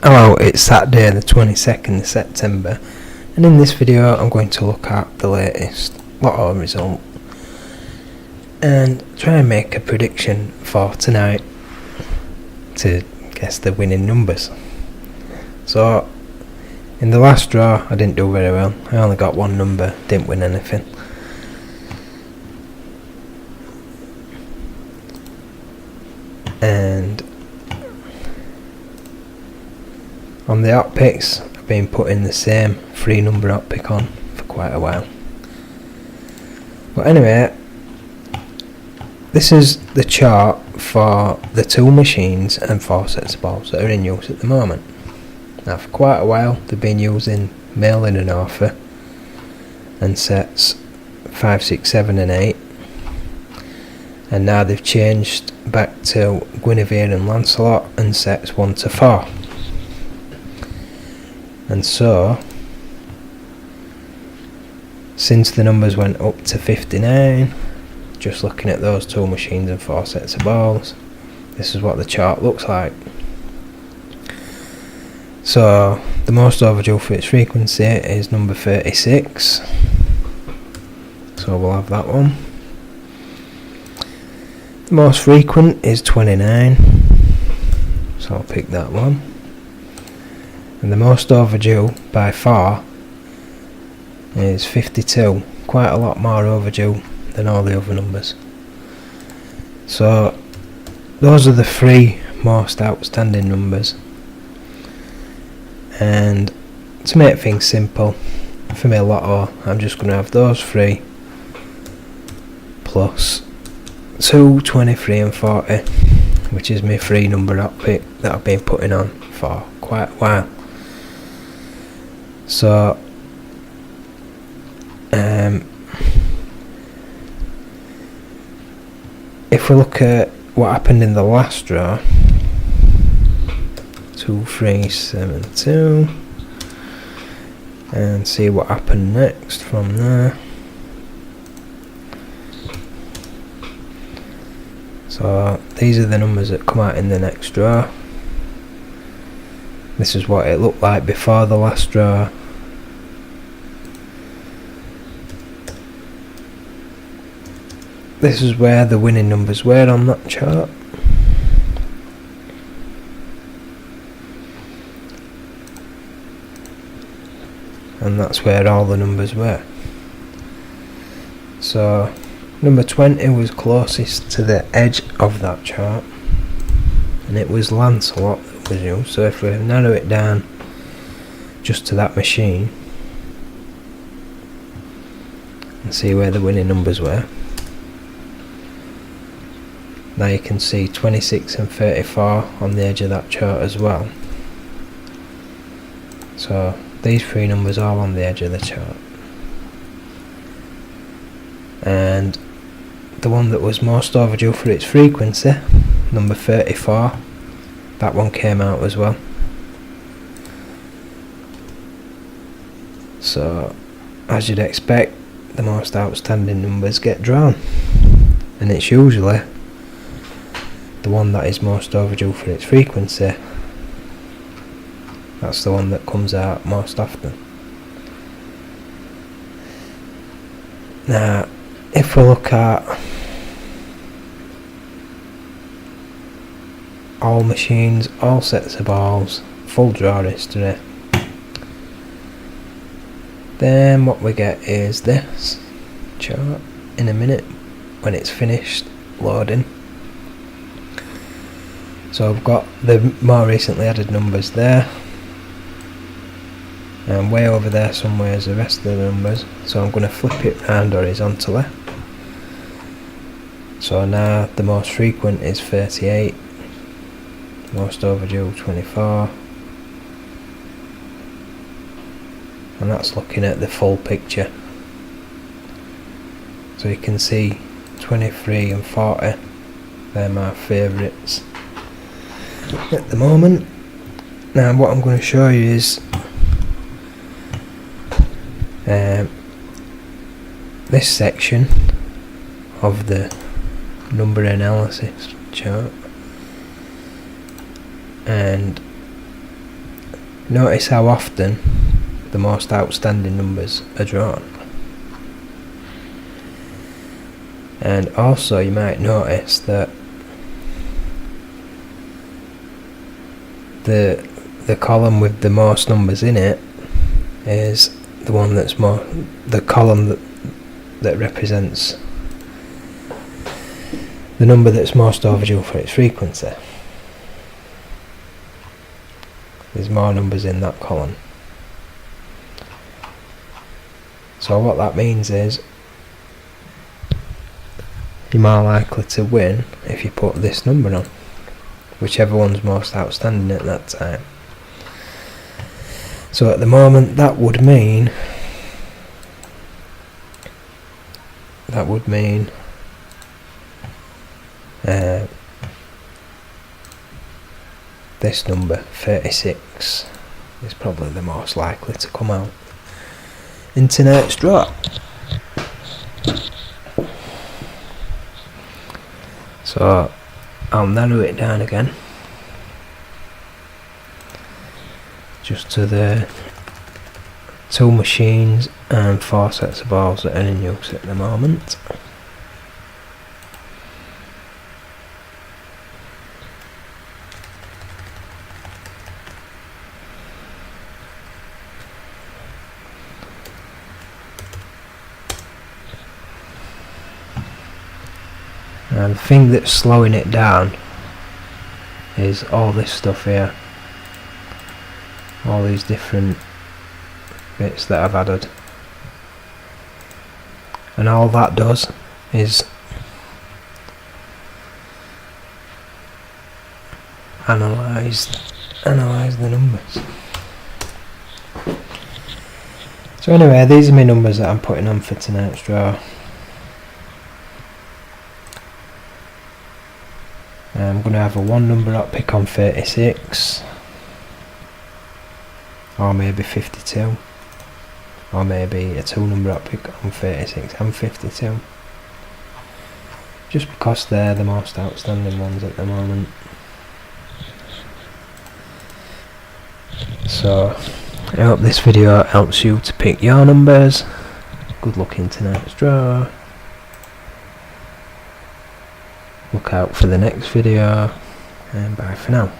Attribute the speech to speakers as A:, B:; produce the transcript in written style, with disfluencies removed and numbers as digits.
A: Hello, it's Saturday the 22nd of September, and in this video I'm going to look at the latest Lotto result and try and make a prediction for tonight to guess the winning numbers. So in the last draw I didn't do very well. I only got one number, didn't win anything. And on the hot picks, I've been putting the same 3-number hot pick on for quite a while. But anyway, this is the chart for the 2 machines and 4 sets of balls that are in use at the moment. Now for quite a while they've been using Malin and Arthur and sets 5, 6, 7 and 8, and now they've changed back to Guinevere and Lancelot and sets 1 to 4. And so, since the numbers went up to 59, just looking at those 2 machines and 4 sets of balls, this is what the chart looks like. So, the most overdue for its frequency is number 36, so we'll have that one. The most frequent is 29, so I'll pick that one. And the most overdue by far is 52, quite a lot more overdue than all the other numbers. So those are the 3 most outstanding numbers, and to make things simple for me Lotto, I'm just going to have those 3 plus 2, 23 and 40, which is my 3-number hot pick that I've been putting on for quite a while. So if we look at what happened in the last draw, 2, 3, 7, 2, and see what happened next from there. So these are the numbers that come out in the next draw. This is what it looked like before the last draw. This is where the winning numbers were on that chart. And that's where all the numbers were. So number 20 was closest to the edge of that chart, and it was Lancelot that was used. So if we narrow it down just to that machine and see where the winning numbers were, now you can see 26 and 34 on the edge of that chart as well. So these 3 numbers are on the edge of the chart. And the one that was most overdue for its frequency, number 34, that one came out as well. So as you'd expect, the most outstanding numbers get drawn, and it's usually the one that is most overdue for its frequency. That's the one that comes out most often. Now if we look at all machines, all sets of balls, full draw history, then what we get is this chart in a minute when it's finished loading. So I've got the more recently added numbers there, and way over there somewhere is the rest of the numbers. So I'm going to flip it round horizontally. So now the most frequent is 38, most overdue 24, and that's looking at the full picture. So you can see 23 and 40, they're my favourites at the moment. Now what I'm going to show you is this section of the number analysis chart, and notice how often the most outstanding numbers are drawn. And also you might notice that the column with the most numbers in it is the one that's more, the column that represents the number that's most overdue for its frequency. There's more numbers in that column. So what that means is you're more likely to win if you put this number on, whichever one's most outstanding at that time. So at the moment that would mean this number 36 is probably the most likely to come out in tonight's draw. So I'll narrow it down again just to the 2 machines and 4 sets of balls that are in use at the moment. And the thing that's slowing it down is all this stuff here, all these different bits that I've added, and all that does is analyse the numbers. So anyway, these are my numbers that I'm putting on for tonight's draw. I'm going to have a 1 number up pick on 36, or maybe 52, or maybe a 2 number up pick on 36 and 52, just because they're the most outstanding ones at the moment. So I hope this video helps you to pick your numbers. Good luck in tonight's draw. Look out for the next video, and bye for now.